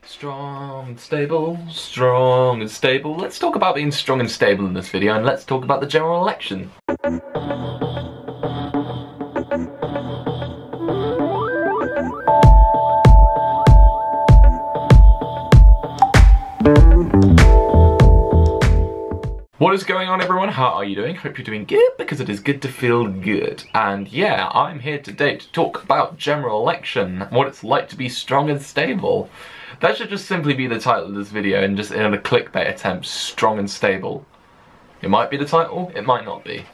Strong and stable, strong and stable. Let's talk about being strong and stable in this video, and let's talk about the general election. What is going on, everyone? How are you doing? Hope you're doing good, because it is good to feel good. And yeah, I'm here today to talk about general election, what it's like to be strong and stable. That should just simply be the title of this video, and just in a clickbait attempt, strong and stable. It might be the title, it might not be.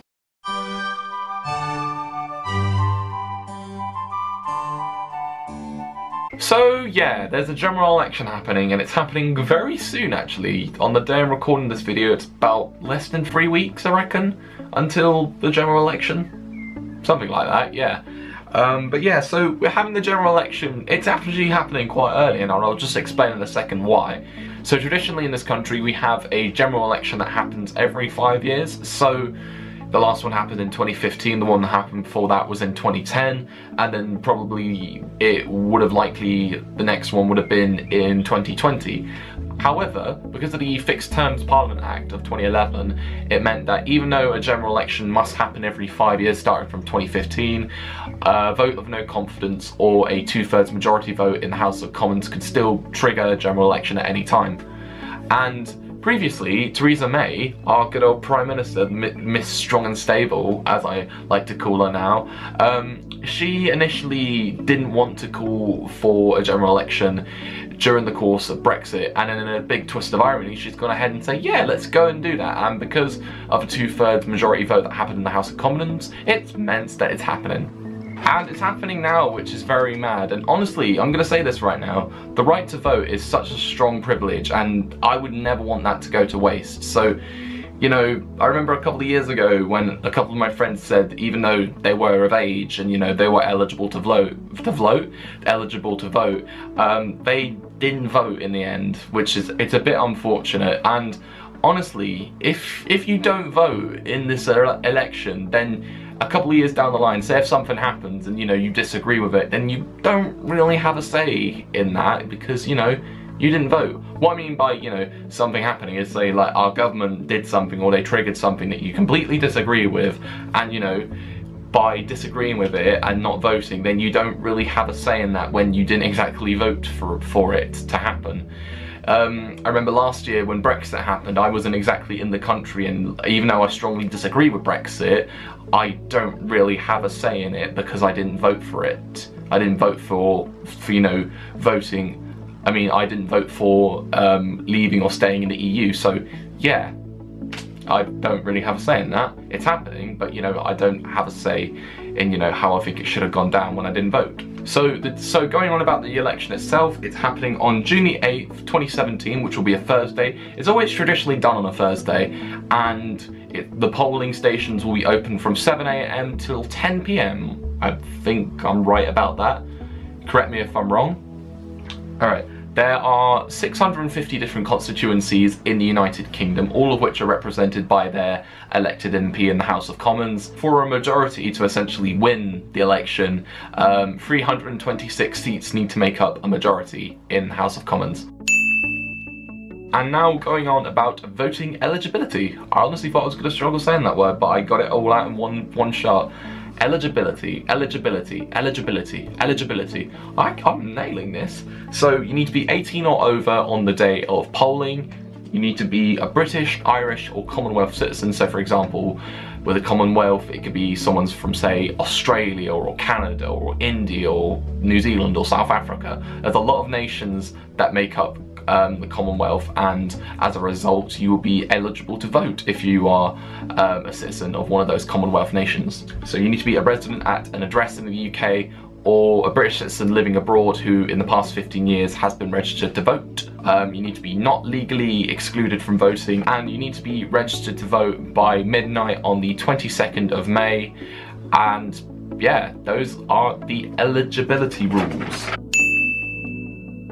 So yeah, there's a general election happening, and it's happening very soon actually. On the day I'm recording this video, it's about less than 3 weeks, I reckon, until the general election. Something like that, yeah. But yeah, so we're having the general election. It's actually happening quite early, and I'll just explain in a second why. So traditionally in this country, we have a general election that happens every 5 years. So the last one happened in 2015, the one that happened before that was in 2010, and then probably the next one would have been in 2020. However, because of the Fixed Terms Parliament Act of 2011, it meant that even though a general election must happen every 5 years starting from 2015, a vote of no confidence or a 2/3 majority vote in the House of Commons could still trigger a general election at any time. And previously, Theresa May, our good old Prime Minister, Miss Strong and Stable, as I like to call her now, she initially didn't want to call for a general election during the course of Brexit, and then in a big twist of irony, she's gone ahead and said, yeah, let's go and do that. And because of a 2/3 majority vote that happened in the House of Commons, it's meant that it's happening. And it's happening now, which is very mad. And honestly, I'm gonna say this right now, the right to vote is such a strong privilege, and I would never want that to go to waste. So, you know, I remember a couple of years ago when a couple of my friends said, even though they were of age and, you know, they were eligible to vote, they didn't vote in the end, which is, it's a bit unfortunate. And honestly, if you don't vote in this election, then a couple of years down the line, say if something happens and, you know, you disagree with it, then you don't really have a say in that, because, you know, you didn't vote. What I mean by, you know, something happening is, say, like, our government did something or they triggered something that you completely disagree with, and, you know, by disagreeing with it and not voting, then you don't really have a say in that when you didn't exactly vote for it to happen. I remember last year when Brexit happened, I wasn't exactly in the country, and even though I strongly disagree with Brexit, I don't really have a say in it because I didn't vote for it. I didn't vote for you know, voting. I mean, I didn't vote for leaving or staying in the EU, so yeah, I don't really have a say in that. It's happening, but, you know, I don't have a say in, you know, how I think it should have gone down when I didn't vote. So going on about the election itself, it's happening on June the 8th, 2017, which will be a Thursday. It's always traditionally done on a Thursday, and the polling stations will be open from 7 AM till 10 PM. I think I'm right about that. Correct me if I'm wrong. Alright. There are 650 different constituencies in the United Kingdom, all of which are represented by their elected MP in the House of Commons. For a majority to essentially win the election, 326 seats need to make up a majority in the House of Commons. And now going on about voting eligibility. I honestly thought I was going to struggle saying that word, but I got it all out in one shot. Eligibility, eligibility, eligibility, eligibility. I'm nailing this. So you need to be 18 or over on the day of polling. You need to be a British, Irish or Commonwealth citizen. So for example, with a Commonwealth, it could be someone's from, say, Australia or Canada or India or New Zealand or South Africa. There's a lot of nations that make up the Commonwealth, and as a result you will be eligible to vote if you are a citizen of one of those Commonwealth nations. So you need to be a resident at an address in the UK, or a British citizen living abroad who in the past 15 years has been registered to vote. You need to be not legally excluded from voting, and you need to be registered to vote by midnight on the 22nd of May. And yeah, those are the eligibility rules.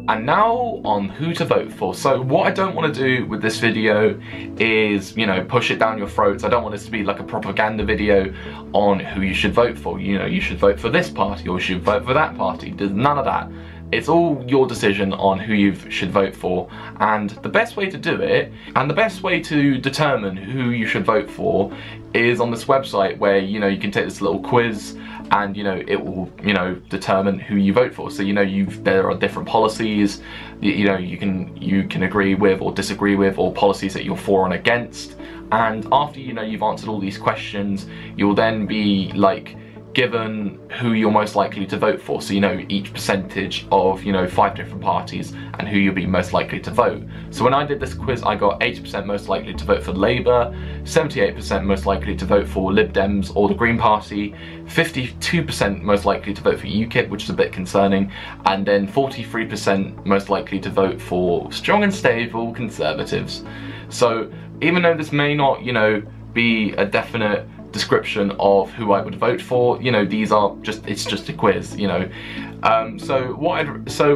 And now on who to vote for. So what I don't want to do with this video is, you know, push it down your throats. I don't want this to be like a propaganda video on who you should vote for. You know, you should vote for this party or you should vote for that party. There's none of that. it's all your decision on who you should vote for, and the best way to do it, and the best way to determine who you should vote for, is on this website where, you know, you can take this little quiz, and, you know, it will, you know, determine who you vote for. So, you know, there are different policies, you know, you can agree with or disagree with, or policies that you're for and against. And after, you know, you've answered all these questions, you'll then be like given who you're most likely to vote for. So, you know, each percentage of, you know, 5 different parties and who you'll be most likely to vote. So when I did this quiz, I got 80% most likely to vote for Labour, 78% most likely to vote for Lib Dems or the Green Party, 52% most likely to vote for UKIP, which is a bit concerning, and then 43% most likely to vote for strong and stable Conservatives. So even though this may not, you know, be a definite description of who I would vote for, you know, these are just, it's just a quiz, you know. So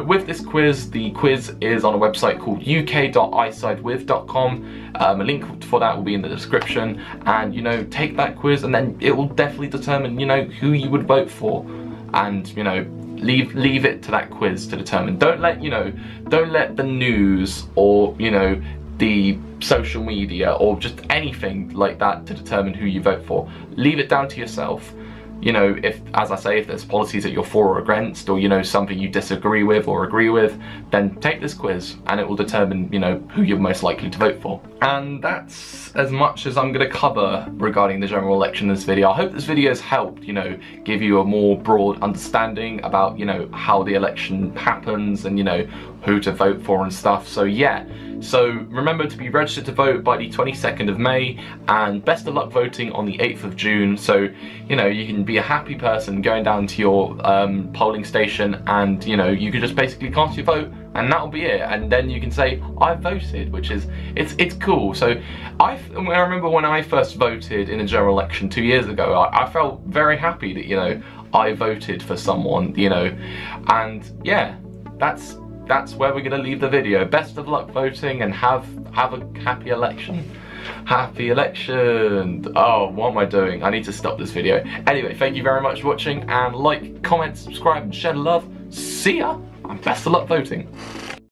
with this quiz, the quiz is on a website called uk.isidewith.com. A link for that will be in the description, and, you know, take that quiz and then it will definitely determine, you know, who you would vote for. And, you know, leave it to that quiz to determine. Don't let, you know, don't let the news or, you know, the social media or just anything like that to determine who you vote for. Leave it down to yourself. You know, if, as I say, if there's policies that you're for or against, or, you know, something you disagree with or agree with, then take this quiz and it will determine, you know, who you're most likely to vote for. And that's as much as I'm going to cover regarding the general election in this video. I hope this video has helped, you know, give you a more broad understanding about, you know, how the election happens and, you know, who to vote for and stuff. So yeah, so remember to be registered to vote by the 22nd of May, and best of luck voting on the 8th of June. So, you know, you can be a happy person going down to your polling station, and, you know, you can just basically cast your vote and that'll be it. And then you can say, I voted, which is, it's cool. So I remember when I first voted in a general election 2 years ago, I felt very happy that, you know, I voted for someone, you know, and yeah, that's where we're gonna leave the video. Best of luck voting, and have a happy election. Happy election. Oh, what am I doing? I need to stop this video. Anyway, thank you very much for watching, and like, comment, subscribe, and share the love. See ya, and best of luck voting.